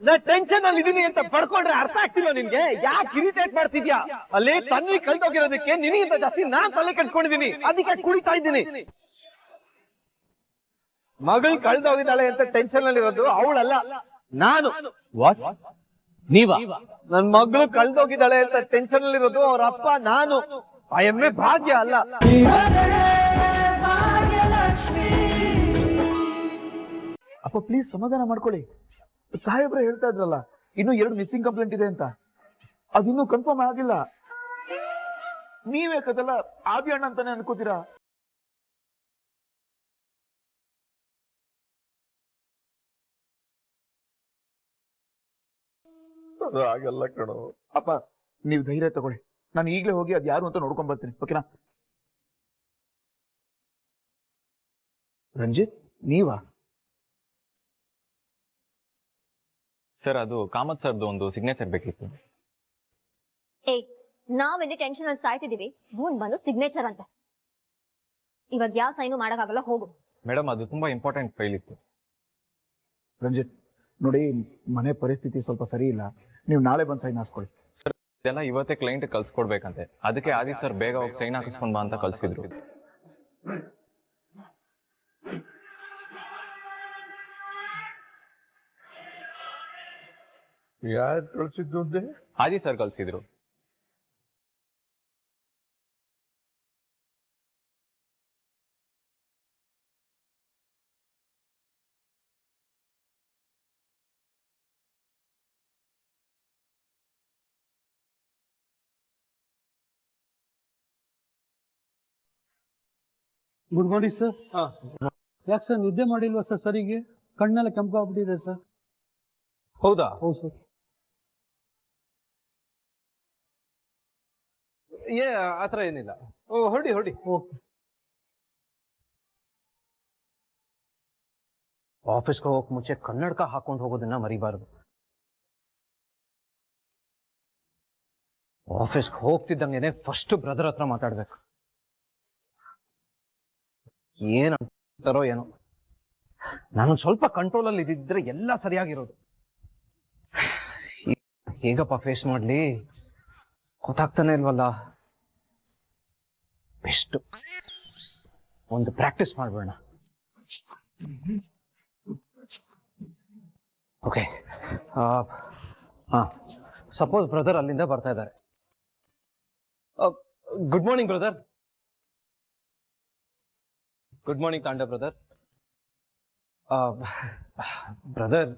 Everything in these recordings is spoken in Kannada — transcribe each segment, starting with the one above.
ನಾ ಟೆನ್ಷನ್ ಅಲ್ಲಿ ಇದೀನಿ ಅಂತ ಪಡ್ಕೊಂಡ್ರೆ ಅರ್ಥ ಆಗ್ತಿಲ್ಲ ನಿನ್ಗೆ. ಯಾಕೆ ಇರಿಟೇಟ್ ಮಾಡ್ತಿದ್ಯಾ? ಅಲ್ಲಿ ತನ್ವಿ ಕಳ್ದೋಗಿರೋದಕ್ಕೆ ನಿನಗಿಂತ ಜಾಸ್ತಿ ನಾನ್ ತಲೆ ಕೆಡ್ಸ್ಕೊಂಡಿದೀನಿ, ಅದಕ್ಕೆ ಕುಡಿತಾ ಇದ್ದೀನಿ. ಮಗಳು ಕಳ್ದೋಗಿದ್ದಾಳೆ ಅಂತ ಟೆನ್ಷನ್ ಅಲ್ಲಿ ಇರೋದು ಅವಳಲ್ಲ, ನಾನು. ವಾಟ್? ನೀವಾ? ನನ್ ಮಗಳು ಕಳ್ದೋಗಿದ್ದಾಳೆ ಅಂತ ಟೆನ್ಷನ್ ಅಲ್ಲಿ ಇರೋದು ಅವ್ರ ಅಪ್ಪ, ನಾನು. ಆ ಎಮ್ಮೆ ಭಾಗ್ಯ ಅಲ್ಲ. ಅಪ್ಪ ಪ್ಲೀಸ್ ಸಮಾಧಾನ ಮಾಡ್ಕೊಳ್ಳಿ. ಸಾಹೇಬ್ರೆ ಹೇಳ್ತಾ ಇದ್ರಲ್ಲ ಇನ್ನು 2 ಮಿಸ್ಸಿಂಗ್ ಕಂಪ್ಲೇಂಟ್ ಇದೆ ಅಂತ, ಅದಿನ್ನೂ ಕನ್ಫರ್ಮ್ ಆಗಿಲ್ಲ. ನೀವೇ ಕದಲ್ಲ ಆದಿ ಅಣ್ಣ ಅಂತಾನೆ ಅನ್ಕೋತೀರಾ? ಆಗಲ್ಲ ಕಣೋ. ಅಪ್ಪ ನೀವು ಧೈರ್ಯ ತಗೊಳ್ಳಿ, ನಾನು ಈಗಲೇ ಹೋಗಿ ಅದ್ ಯಾರು ಅಂತ ನೋಡ್ಕೊಂಡ್ ಬರ್ತೀನಿ, ಓಕೆನಾ? ರಂಜಿತ್ ನೀವಾ? ಸರ್, ಅದು ಕಾಮತ್ ಸರ್ದು ಒಂದು ಸಿಗ್ನೇಚರ್ ಬೇಕಿತ್ತು. ನಾವೆಲ್ಲಿ ಟೆನ್ಷನ್ ಅಲ್ಲಿ ಸಾಯ್ತಿದೀವಿ, ಮೂನ್ ಬಂದು ಸಿಗ್ನೇಚರ್ ಅಂತ. ಇವಾಗ ಯಾವ ಸೈನು ಮಾಡಕ್ಕಾಗಲ್ಲ, ಹೋಗು. ಮೇಡಮ್, ಅದು ತುಂಬಾ ಇಂಪಾರ್ಟೆಂಟ್ ಫೈಲ್ ಇತ್ತು. ರಂಜಿತ್ ನೋಡಿ, ಮನೆ ಪರಿಸ್ಥಿತಿ ಸ್ವಲ್ಪ ಸರಿ ಇಲ್ಲ, ನೀವು ನಾಳೆ ಬಂದು ಸೈನ್ ಹಾಸ್ಕೊಳ್ಳಿ. ಸರ್, ಇದೆಲ್ಲ ಇವತ್ತೇ ಕ್ಲೈಂಟ್ ಕಳ್ಸ್ಕೊಡ್ಬೇಕಂತೆ, ಅದಕ್ಕೆ ಆದಿ ಸರ್ ಬೇಗ ಹೋಗಿ ಸೈನ್ ಹಾಕಿಸ್ಕೊಂಡ್ ಬಾ ಅಂತ ಕಳ್ಸಿದ್ರು. ಯಾರು ಕಳ್ಸಿದ್ದು? ಆದಿ ಸರ್ ಕಳ್ಸಿದ್ರು. Good morning sir. ಯಾಕೆ ಸರ್ ನಿದ್ದೆ ಮಾಡಿಲ್ವಾ ಸರ್? ಸರಿಗೆ ಕಣ್ಣೆಲ್ಲ ಕೆಂಪಾಗ್ಬಿಟ್ಟಿದೆ ಸರ್. ಹೌದಾ? ಹೌದು ಸರ್. ಆತರ ಏನಿಲ್ಲ. ಹೊಡಿ ಹೊಡಿ. ಓಕೆ. ಆಫೀಸ್ಗೆ ಹೋಗಕ್ ಮುಂಚೆ ಕನ್ನಡಕ ಹಾಕೊಂಡು ಹೋಗೋದನ್ನ ಮರಿಬಾರದು. ಆಫೀಸ್ಗೆ ಹೋಗ್ತಿದ್ದಂಗೆನೆ ಫಸ್ಟ್ ಬ್ರದರ್ ಹತ್ರ ಮಾತಾಡ್ಬೇಕು. ಏನಂತಾರೋ ಏನೋ, ನಾನೊಂದು ಸ್ವಲ್ಪ ಕಂಟ್ರೋಲ್ ಅಲ್ಲಿ ಇದ್ದಿದ್ರೆ ಎಲ್ಲ ಸರಿಯಾಗಿರೋದು. ಹೇಗಪ್ಪ ಫೇಸ್ ಮಾಡ್ಲಿ ಗೊತ್ತಾಗ್ತಾನೆ ಇಲ್ವಲ್ಲ. ಬೆಸ್ಟ್ ಒಂದು ಪ್ರಾಕ್ಟೀಸ್ ಮಾಡ್ಬೇಡ. ಓಕೆ, ಸಪೋಸ್ ಬ್ರದರ್ ಅಲ್ಲಿಂದ ಬರ್ತಾ ಇದ್ದಾರೆ. Good morning brother. Good morning ತಾಂಡ ಬ್ರದರ್. ಬ್ರದರ್,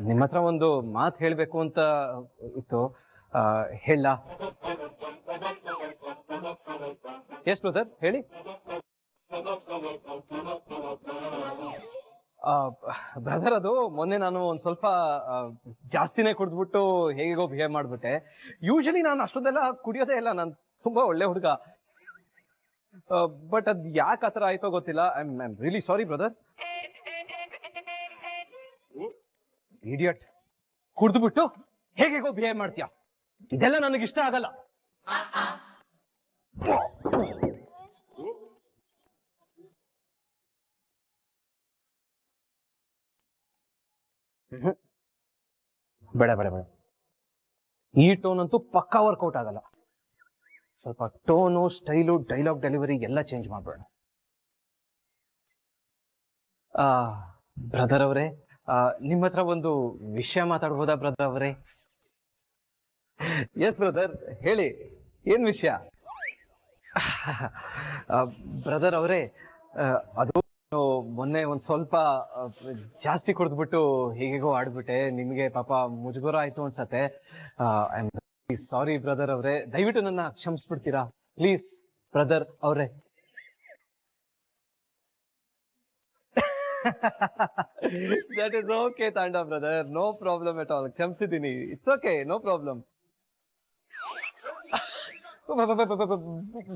ನಿಮ್ಮ ಹತ್ರ ಒಂದು ಮಾತು ಹೇಳಬೇಕು ಅಂತ ಇತ್ತು, ಹೇಳ? ಎಸ್ ಬ್ರದರ್, ಹೇಳಿ. ಬ್ರದರ್, ಅದು ಮೊನ್ನೆ ನಾನು ಒಂದ್ ಸ್ವಲ್ಪ ಜಾಸ್ತಿನೇ ಕುಡಿದ್ಬಿಟ್ಟು ಹೇಗೋ ಬಿಹೇವ್ ಮಾಡ್ಬಿಟ್ಟೆ. ಯೂಶಲಿ ನಾನು ಅಷ್ಟೊಂದೆಲ್ಲ ಕುಡಿಯೋದೇ ಇಲ್ಲ, ನಾನು ತುಂಬಾ ಒಳ್ಳೆ ಹುಡುಗ. ಬಟ್ ಅದ್ ಯಾಕೆ ಆತರ ಆಯ್ತೋ ಗೊತ್ತಿಲ್ಲ. I am really sorry brother. Idiot, ಕುಡಿದ್ಬಿಟ್ಟು ಹೇಗೇಗೋ ಬಿಹೇವ್ ಮಾಡ್ತೀಯ, ಇದೆಲ್ಲ ನನಗಿಷ್ಟ ಆಗಲ್ಲ. ಬೇಡ ಬೇಡ ಬೇಡ, ಈ ಟೋನ್ ಅಂತೂ ಪಕ್ಕಾ ವರ್ಕೌಟ್ ಆಗಲ್ಲ. ಸ್ವಲ್ಪ ಟೋನು, ಸ್ಟೈಲು, ಡೈಲಾಗ್ ಡೆಲಿವರಿ ಎಲ್ಲ ಚೇಂಜ್ ಮಾಡ್ಬೇಡ. ಬ್ರದರ್ ಅವರೇ, ನಿಮ್ಮ ಹತ್ರ ಒಂದು ವಿಷಯ ಮಾತಾಡ್ಬೋದಾ ಬ್ರದರ್ ಅವರೇ? ಎಸ್ ಬ್ರದರ್, ಹೇಳಿ, ಏನ್ ವಿಷಯ? ಬ್ರದರ್ ಅವರೇ, ಅದು ಮೊನ್ನೆ ಒಂದ್ ಸ್ವಲ್ಪ ಜಾಸ್ತಿ ಕುಡಿದ್ಬಿಟ್ಟು ಹೇಗೇಗೋ ಆಡ್ಬಿಟ್ಟೆ. ನಿಮ್ಗೆ ಪಾಪ ಮುಜುಗರ ಆಯ್ತು ಅನ್ಸತ್ತೆ. ಐ ಆಮ್ ಸಾರಿ ಬ್ರದರ್ ಅವರೇ, ದಯವಿಟ್ಟು ನನ್ನ ಕ್ಷಮಿಸ್ಬಿಡ್ತೀರಾ ಪ್ಲೀಸ್ ಬ್ರದರ್ ಅವರೇ? ದಟ್ ಇಸ್ ಓಕೆ ತಾಂಡ brother, no problem at all. ಕ್ಷಮಿಸಿದ್ದೀನಿ, it's okay, no problem.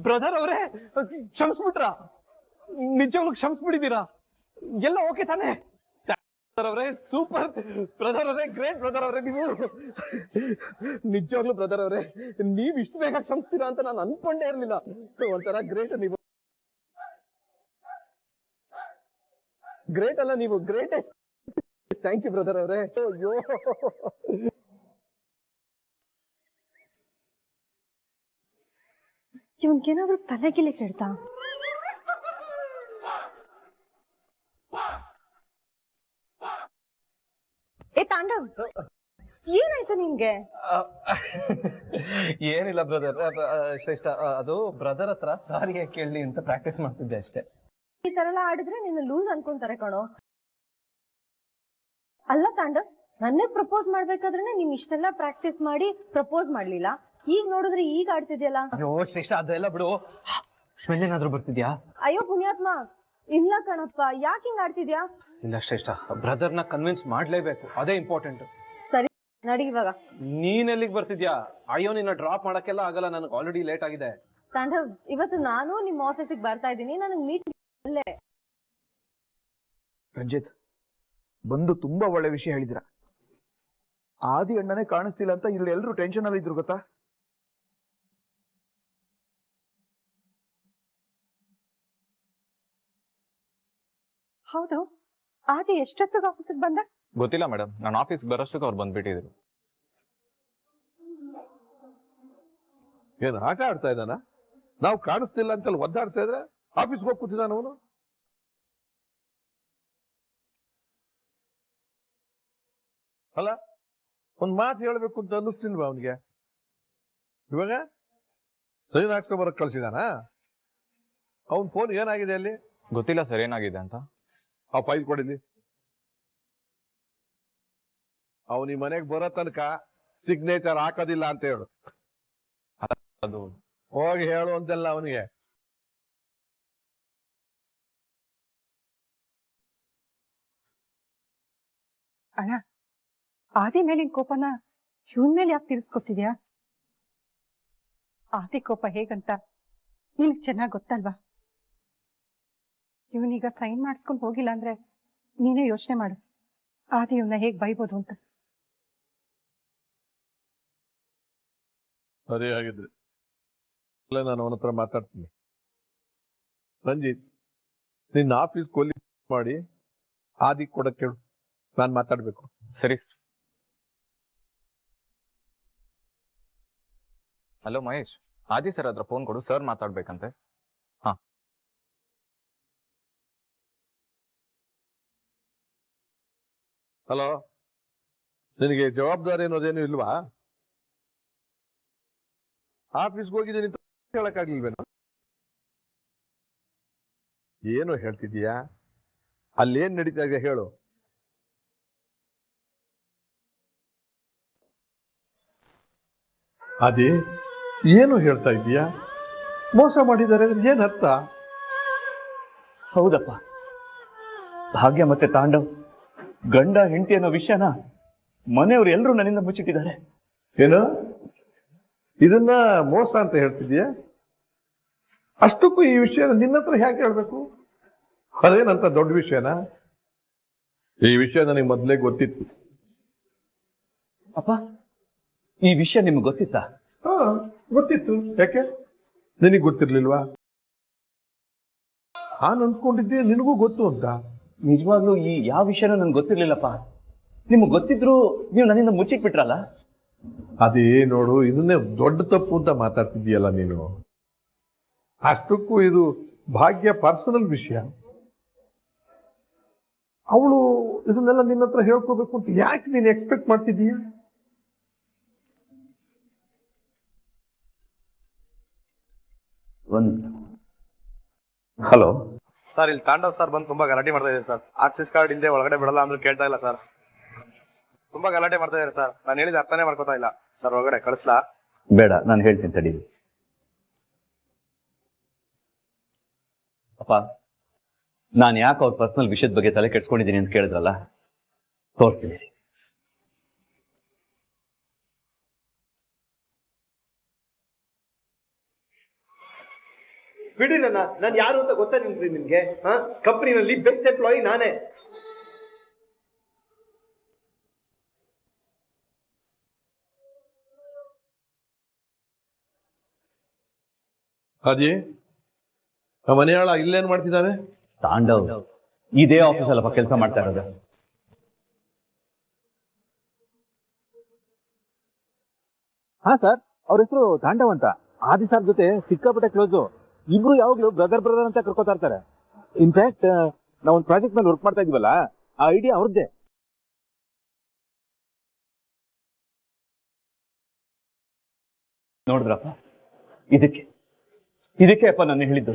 Brother ಅವರೇ, ಕ್ಷಮಿಸ್ಬಿಟ್ರ? ನಿಜವಾಗ್ಲೂ ಕ್ಷಮಿಸ್ಬಿಟ್ಟಿದ್ದೀರಾ? ಎಲ್ಲ ಓಕೆ ತಾನೇ? ಅವರೇ, ಸೂಪರ್ ಬ್ರದರ್ ಅವರೇ, ಗ್ರೇಟ್ ಬ್ರದರ್ ಅವರೇ. ನೀವು ನಿಜವಾಗ್ಲೂ ಬ್ರದರ್ ಅವರೇ, ನೀವ್ ಇಷ್ಟು ಬೇಗ ಕ್ಷಮಿಸ್ತೀರಾ ಅಂತ ನಾನು ಅನ್ಕೊಂಡೇ ಇರ್ಲಿಲ್ಲ. ಒಂಥರ ಗ್ರೇಟ್ ನೀವು. ಗ್ರೇಟ್ ಅಲ್ಲ, ನೀವು ಗ್ರೇಟೆಸ್ಟ್. ಥ್ಯಾಂಕ್ ಯು ಬ್ರದರ್ ಅವರೇ. ಅಯ್ಯೋ ಇವನ್ಗೇನಾದ್ರೂ ತಲೆಗಿಲೆ ಕೇಳ್ತಾ? ಏ ತಾಂಡವ್, ಏನಾಯ್ತು ನಿನ್ಗೆ? ಏನಿಲ್ಲ ಬ್ರದರ್, ಶ್ರೇಷ್ಠ, ಅದು ಬ್ರದರ್ ಹತ್ರ ಸಾರಿ ಕೇಳಲಿ ಅಂತ ಪ್ರಾಕ್ಟೀಸ್ ಮಾಡ್ತಿದ್ದೆ ಅಷ್ಟೇ. ಈ ತರ ಎಲ್ಲ ಆಡಿದ್ರೆ ನಿನ್ನ ಲೂಸ್ ಅನ್ಕೊಂತಾರೆ ಕಣೋ. ಅಲ್ಲ ತಾಂಡವ್, ನನ್ನೇ ಪ್ರಪೋಸ್ ಮಾಡ್ಬೇಕಾದ್ರೆ ನೀನ್ ಇಷ್ಟೆಲ್ಲ ಪ್ರಾಕ್ಟೀಸ್ ಮಾಡಿ ಪ್ರಪೋಸ್ ಮಾಡ್ಲಿಲ್ಲ, ಈಗ ನೋಡಿದ್ರೆ ಈಗ ಆಡ್ತಿದ್ಯಲ್ಲ. ಅಯ್ಯೋ ಶ್ರೇಷ್ಠ, ಅದೆಲ್ಲ ಬಿಡು. ಸ್ಮೆಲ್ ಏನಾದ್ರು ಬರ್ತಿದ್ಯಾ? ಅಯ್ಯೋ ಪುಣ್ಯಾತ್ಮ, ಇಲ್ಲ ಕಣಪ್ಪ, ಯಾಕೆ ಹಿಂಗ್ ಆಡ್ತಿದ್ಯಾ? ಇಲ್ಲ ಶ್ರೇಷ್ಠ, ಬ್ರದರ್ನ ಕನ್ವಿನ್ಸ್ ಮಾಡ್ಲೇಬೇಕು, ಅದೇ ಇಂಪಾರ್ಟೆಂಟ್. ಸರಿ ನಡಿ ಇವಾಗ. ನೀನ್ ಎಲ್ಲಿಗೆ ಬರ್ತಿದ್ಯಾ? ಅಯ್ಯೋ, ನಿನ್ನ ಡ್ರಾಪ್ ಮಾಡಕ್ಕೆಲ್ಲ ಆಗಲ್ಲ, ನನಗೆ ಆಲ್ರೆಡಿ ಲೇಟ್ ಆಗಿದೆ. ತಾಂಡವ್, ಇವತ್ತು ನಾನು ನಿಮ್ಮ ಆಫೀಸಿಗೆ ಬರ್ತಾ ಇದ್ದೀನಿ, ನನಗೆ ಮೀಟ್ ಅಲ್ಲೇ. ರಂಜಿತ್, ಬಂದು ತುಂಬಾ ಒಳ್ಳೆ ವಿಷಯ ಹೇಳಿದಿರ. ಆದಿ ಅಣ್ಣನೇ ಕಾಣಿಸ್ತಿಲ್ಲ ಅಂತ ಇಲ್ಲಿ ಎಲ್ರು ಟೆನ್ಷನ್ ಅಲ್ಲಿ ಇದ್ರು ಗೊತ್ತಾ? ಹೌದು, ಆದಿ ಎಷ್ಟೊತ್ತಿಗೆ ಆಫೀಸಿಗೆ ಬಂದ? ಗೊತ್ತಿಲ್ಲ ಮೇಡಮ್, ನಾನು ಆಫೀಸ್ಗೆ ಬರೋಷ್ಟಕ್ಕೆ ಅವ್ರು ಬಂದ್ಬಿಟ್ಟಿದ್ರು. ಏನು ಆಟ ಆಡ್ತಾ ಇದ್ದಾನ? ನಾವು ಕಾಣಿಸ್ತಿಲ್ಲ ಅಂತಲ್ಲಿ ಒದ್ದಾಡ್ತಾ ಇದ್ರೆ ಆಫೀಸ್ಗೆ ಹೋಗಿ ಕೂತಿದ್ದಾನ ಅವನು. ಅಲ್ಲ, ಒಂದ್ ಮಾತು ಹೇಳ್ಬೇಕು ಅಂತ ಅನ್ನಿಸ್ತಿಲ್ವಾ ಅವನಿಗೆ? ಇವಾಗ ಸೈನ್ ಹಾಕ್ಕೊಂಡು ಬರಕ್ ಕಳ್ಸಿದಾನ? ಅವನ್ ಫೋನ್ ಏನಾಗಿದೆ ಅಲ್ಲಿ? ಗೊತ್ತಿಲ್ಲ ಸರ್ ಏನಾಗಿದೆ ಅಂತ. ಆ ಫೈಲ್ ಕೊಡಿಲಿ. ಅವನ ಈ ಮನೆಗೆ ಬರೋ ತನಕ ಸಿಗ್ನೇಚರ್ ಹಾಕೋದಿಲ್ಲ ಅಂತ ಹೇಳು. ಅದು ಹೋಗಿ ಹೇಳು ಅಂತೆಲ್ಲ ಅವನಿಗೆ. ಅಣ್ಣ, ಆದಿ ಮೇಲಿನ ಕೋಪನ ಇವನ್ ಮೇಲೆ ಯಾಕೆ ತೀರಿಸ್ಕೊತಿದ್ಯಾ? ಆದಿ ಕೋಪ ಹೇಗಂತ ನಿನಗ್ ಚೆನ್ನಾಗ್ ಗೊತ್ತಲ್ವಾ? ಇವನೀಗ ಸೈನ್ ಮಾಡಿಸ್ಕೊಂಡು ಹೋಗಿಲ್ಲ ಅಂದ್ರೆ ನೀನೇ ಯೋಚನೆ ಮಾಡು, ಆದಿ ಇವನ್ನ ಹೇಗ್ ಬೈಬೋದು ಅಂತ. ಸರಿ ಆಗಿದ್ರೆ ಅಲ್ಲೇ ನಾನು ಅವನ ಹತ್ರ ಮಾತಾಡ್ತೀನಿ. ರಂಜಿತ್, ನಿನ್ನ ಆಫೀಸ್ ಕೊಲ್ಲಿ ಮಾಡಿ ಆದಿ ಕೊಡಕ್ಕೆ ಹೇಳು, ನಾನು ಮಾತಾಡ್ಬೇಕು. ಸರಿ ಸರ್. ಹಲೋ ಮಹೇಶ್, ಆದಿ ಸರ್ ಹತ್ರ ಫೋನ್ ಕೊಡು, ಸರ್ ಮಾತಾಡ್ಬೇಕಂತೆ. ಹಾ. ಹಲೋ, ನಿನಗೆ ಜವಾಬ್ದಾರಿ ಅನ್ನೋದೇನು ಇಲ್ವಾ? ಆಫೀಸ್ಗೆ ಹೋಗಿದ್ದೀನಿ ಅಂತ ಹೇಳಕ್ಕಾಗ್ಲಿಲ್ವೇನೋ? ಏನು ಹೇಳ್ತಿದೀಯಾ? ಅಲ್ಲೇನ್ ನಡೀತಾ ಇದೆ ಹೇಳು. ಅದೇ ಏನು ಹೇಳ್ತಾ ಇದ್ದೀಯಾ? ಮೋಸ ಮಾಡಿದ್ದಾರೆ ಅಂದ್ರೆ ಏನ್ ಅರ್ಥ? ಹೌದಪ್ಪ, ಭಾಗ್ಯ ಮತ್ತೆ ತಾಂಡವ್ ಗಂಡ ಹೆಂಡತಿ ಅನ್ನೋ ವಿಷಯನ ಮನೆಯವರು ಎಲ್ಲರೂ ನನ್ನಿಂದ ಮುಚ್ಚಿಟ್ಟಿದ್ದಾರೆ. ಏನು ಇದನ್ನ ಮೋಸ ಅಂತ ಹೇಳ್ತಿದ್ಯಾ? ಅಷ್ಟಕ್ಕೂ ಈ ವಿಷಯ ನಿನ್ನ ಹತ್ರ ಹೇಗೆ ಹೇಳ್ಬೇಕು? ಅದೇನಂತ ದೊಡ್ಡ ವಿಷಯನಾ? ಈ ವಿಷಯ ನನಗೆ ಮೊದಲೇ ಗೊತ್ತಿತ್ತು. ಅಪ್ಪ, ಈ ವಿಷಯ ನಿಮ್ಗೆ ಗೊತ್ತಿತ್ತಾ? ಹಾ, ಗೊತ್ತಿತ್ತು. ಯಾಕೆ ನಿನಗೆ ಗೊತ್ತಿರ್ಲಿಲ್ವಾ? ನಾನು ಅಂದ್ಕೊಂಡಿದ್ದೆ ನಿನಗೂ ಗೊತ್ತು ಅಂತ. ನಿಜವಾಗ್ಲೂ ಈ ಯಾವ ವಿಷಯನೂ ನನ್ಗೆ ಗೊತ್ತಿರ್ಲಿಲ್ಲಪ್ಪ. ನಿಮ್ಗೆ ಗೊತ್ತಿದ್ರು ನೀವು ನನ್ನಿಂದ ಮುಚ್ಚಿಟ್ಬಿಟ್ರಲ್ಲ. ಅದೇ ನೋಡು, ಇದನ್ನೇ ದೊಡ್ಡ ತಪ್ಪು ಅಂತ ಮಾತಾಡ್ತಿದ್ದೀಯಲ್ಲ ನೀನು. ಅಷ್ಟಕ್ಕೂ ಇದು ಭಾಗ್ಯ ಪರ್ಸನಲ್ ವಿಷಯ. ಅವಳು ಇದನ್ನೆಲ್ಲ ನಿನ್ನ ಹತ್ರ ಹೇಳ್ಕೋಬೇಕು ಅಂತ ಯಾಕೆ ನೀನು ಎಕ್ಸ್ಪೆಕ್ಟ್ ಮಾಡ್ತಿದ್ದೀಯ? ಹಲೋ ಸರ್, ಇಲ್ಲಿ ತಾಂಡವ್ ಸರ್ ಬಂದು ತುಂಬಾ ಗಲಾಟೆ ಮಾಡ್ತಾ ಇದ್ದಾರೆ ಸರ್. ಆಕ್ಸಿಸ್ ಕಾರ್ಡ್ ಇಲ್ಲದೆ ಒಳಗಡೆ ಬಿಡಲ್ಲ ಅಂದ್ರೆ ಕೇಳ್ತಾ ಇಲ್ಲ ಸರ್. ತುಂಬಾ ಗಲಾಟೆ ಮಾಡ್ತಾ ಇದ್ದಾರೆ ಸರ್. ನಾನು ಹೇಳಿದ ಅರ್ಥನೇ ಮಾಡ್ಕೋತಾ ಇಲ್ಲ ಸರ್. ಒಳಗಡೆ ಕಳಿಸ್ಲಾ? ಬೇಡ, ನಾನು ಹೇಳ್ತೀನಿ ತಡಿ. ಅಪ್ಪ, ನಾನು ಯಾಕೆ ಅವ್ರ ಪರ್ಸನಲ್ ವಿಷಯದ ಬಗ್ಗೆ ತಲೆ ಕೆಡ್ಸ್ಕೊಂಡಿದ್ದೀನಿ ಅಂತ ಕೇಳಿದ್ರಲ್ಲ, ತೋರಿಸ್ತೀನಿ. ಬಿಡಿ ನಾನು ಯಾರು ಅಂತ ಗೊತ್ತಾ ನಿಮ್ಗೆ? ಕಂಪನಿನಲ್ಲಿ ಬೆಸ್ಟ್ ಎಂಪ್ಲಾಯಿ ನಾನೇ. ಅದೇ ಆ ಮನೆಯಾಳ ಇಲ್ಲೇನ್ ಮಾಡ್ತಿದ್ದಾನೆ? ತಾಂಡವ್ ಇದೇ ಆಫೀಸಲ್ಲಪ್ಪ ಕೆಲಸ ಮಾಡ್ತಾ ಇರೋದು. ಹಾ ಸರ್, ಅವ್ರ ಹೆಸರು ತಾಂಡವ್ ಅಂತ. ಆದಿ ಸರ್ ಜೊತೆ ಸಿಕ್ಕಾಪಟ್ಟೆ ಕ್ಲೋಸು. ಇಬ್ರು ಯಾವಾಗ್ಲೂ ಬ್ರದರ್ ಅಂತ ಕರ್ಕೋತಾ ಇರ್ತಾರೆ. ಇನ್ಫ್ಯಾಕ್ಟ್ ನಾವೊಂದು ಪ್ರಾಜೆಕ್ಟ್ ಮೇಲೆ ವರ್ಕ್ ಮಾಡ್ತಾ ಇದೀವಲ್ಲ, ಆ ಐಡಿಯಾ ಅವ್ರದ್ದೇ. ನೋಡಿದ್ರಪ್ಪ, ಇದಕ್ಕೆ ಅಪ್ಪ ನಾನು ಹೇಳಿದ್ದು,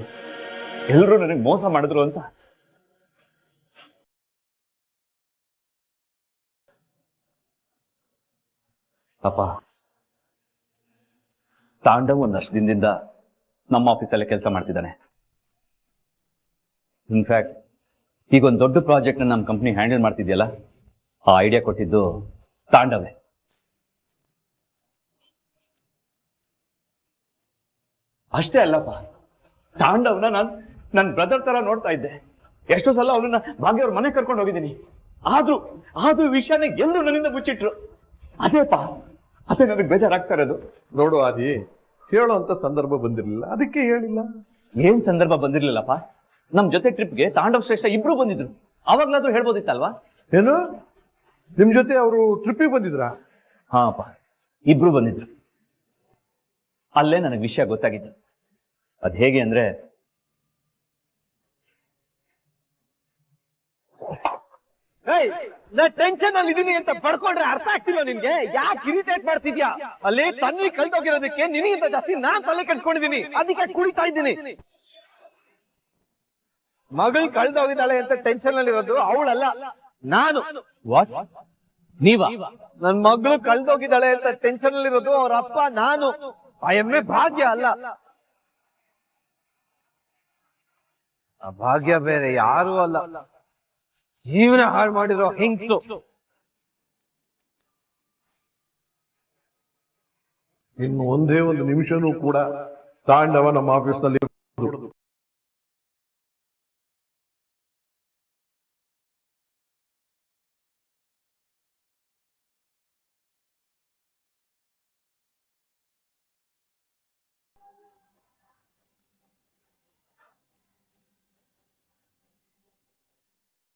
ಎಲ್ಲರೂ ನನಗೆ ಮೋಸ ಮಾಡಿದ್ರು ಅಂತ. ಅಪ್ಪ, ತಾಂಡವ್ ಒಂದಷ್ಟು ದಿನದಿಂದ ನಮ್ಮ ಆಫೀಸಲ್ಲೇ ಕೆಲಸ ಮಾಡ್ತಿದ್ದಾನೆ. ಇನ್ಫ್ಯಾಕ್ಟ್ ಈಗ ಒಂದು ದೊಡ್ಡ ಪ್ರಾಜೆಕ್ಟ್ ನಮ್ಮ ಕಂಪ್ನಿ ಹ್ಯಾಂಡಲ್ ಮಾಡ್ತಿದ್ಯಲ್ಲ, ಆ ಐಡಿಯಾ ಕೊಟ್ಟಿದ್ದು ತಾಂಡವೇ. ಅಷ್ಟೇ ಅಲ್ಲಪ್ಪ, ತಾಂಡವ್ನ ನನ್ನ ಬ್ರದರ್ ತರ ನೋಡ್ತಾ ಇದ್ದೆ. ಎಷ್ಟೋ ಸಲ ಅವನನ್ನ ಭಾಗ್ಯ ಅವ್ರ ಮನೆ ಕರ್ಕೊಂಡು ಹೋಗಿದ್ದೀನಿ. ಆದ್ರೂ ವಿಷಯನ ಎಲ್ಲರೂ ನನ್ನಿಂದ ಮುಚ್ಚಿಟ್ರು. ಅದೇ ನನಗೆ ಬೇಜಾರಾಗ್ತಾ ಇರೋದು. ನೋಡು ಆದಿ, ಹೇಳೋಂತ ಸಂದರ್ಭ ಬಂದಿರಲಿಲ್ಲ, ಅದಕ್ಕೆ ಹೇಳಿಲ್ಲ. ಏನ್ ಸಂದರ್ಭ ಬಂದಿರ್ಲಿಲ್ಲಪ್ಪ? ನಮ್ ಜೊತೆ ಟ್ರಿಪ್ಗೆ ತಾಂಡವ್ ಶ್ರೇಷ್ಠ ಇಬ್ರು ಬಂದಿದ್ರು. ಅವಾಗ್ಲಾದ್ರೂ ಹೇಳ್ಬೋದಿತ್ತಲ್ವಾ? ಏನು, ನಿಮ್ ಜೊತೆ ಅವರು ಟ್ರಿಪ್ಪಿಗೆ ಬಂದಿದ್ರಾ? ಹಾ ಅಪ್ಪ, ಇಬ್ರು ಬಂದಿದ್ರು. ಅಲ್ಲೇ ನನಗೆ ವಿಷಯ ಗೊತ್ತಾಗಿತ್ತು. ಅದ್ ಹೇಗೆ ಅಂದ್ರೆ, ನಾ ಟೆನ್ಷನ್ ಅಲ್ಲಿ ಇದೀನಿ ಅಂತ ಪಡ್ಕೊಂಡ್ರೆ ಅರ್ಥ ಆಗ್ತಿಲ್ಲ ನಿನ್ಗೆ? ಯಾಕೆ ಇರಿಟೇಟ್ ಮಾಡ್ತಿದ್ಯಾ? ಅಲ್ಲಿ ತನ್ವಿ ಕಳ್ದೋಗಿರೋದಕ್ಕೆ ನಿನಗಿಂತ ಜಾಸ್ತಿ ನಾನ್ ತಲೆ ಕೆಡ್ಸ್ಕೊಂಡಿದೀನಿ, ಅದಕ್ಕೆ ಕುಡಿತಾ ಇದ್ದೀನಿ. ಮಗಳು ಕಳ್ದೋಗಿದ್ದಾಳೆ ಅಂತ ಟೆನ್ಷನ್ ಅಲ್ಲಿ ಇರೋದು ಅವಳಲ್ಲ, ನಾನು. ನೀವಾ? ನನ್ ಮಗಳು ಕಳ್ದೋಗಿದ್ದಾಳೆ ಅಂತ ಟೆನ್ಷನ್ ಅಲ್ಲಿ ಇರೋದು ಅವ್ರ ಅಪ್ಪ, ನಾನು. ಆ ಎಮ್ಮೆ ಭಾಗ್ಯ ಅಲ್ಲ. ಆ ಭಾಗ್ಯ ಬೇರೆ ಯಾರು ಅಲ್ಲ, ಜೀವನ ಹಾಳು ಮಾಡಿರೋ ಹೆಂಗ್ಸು. ಇನ್ನು ಒಂದೇ ಒಂದು ನಿಮಿಷನೂ ಕೂಡ ತಾಂಡವ ನಮ್ಮ ಆಫೀಸ್ನಲ್ಲಿ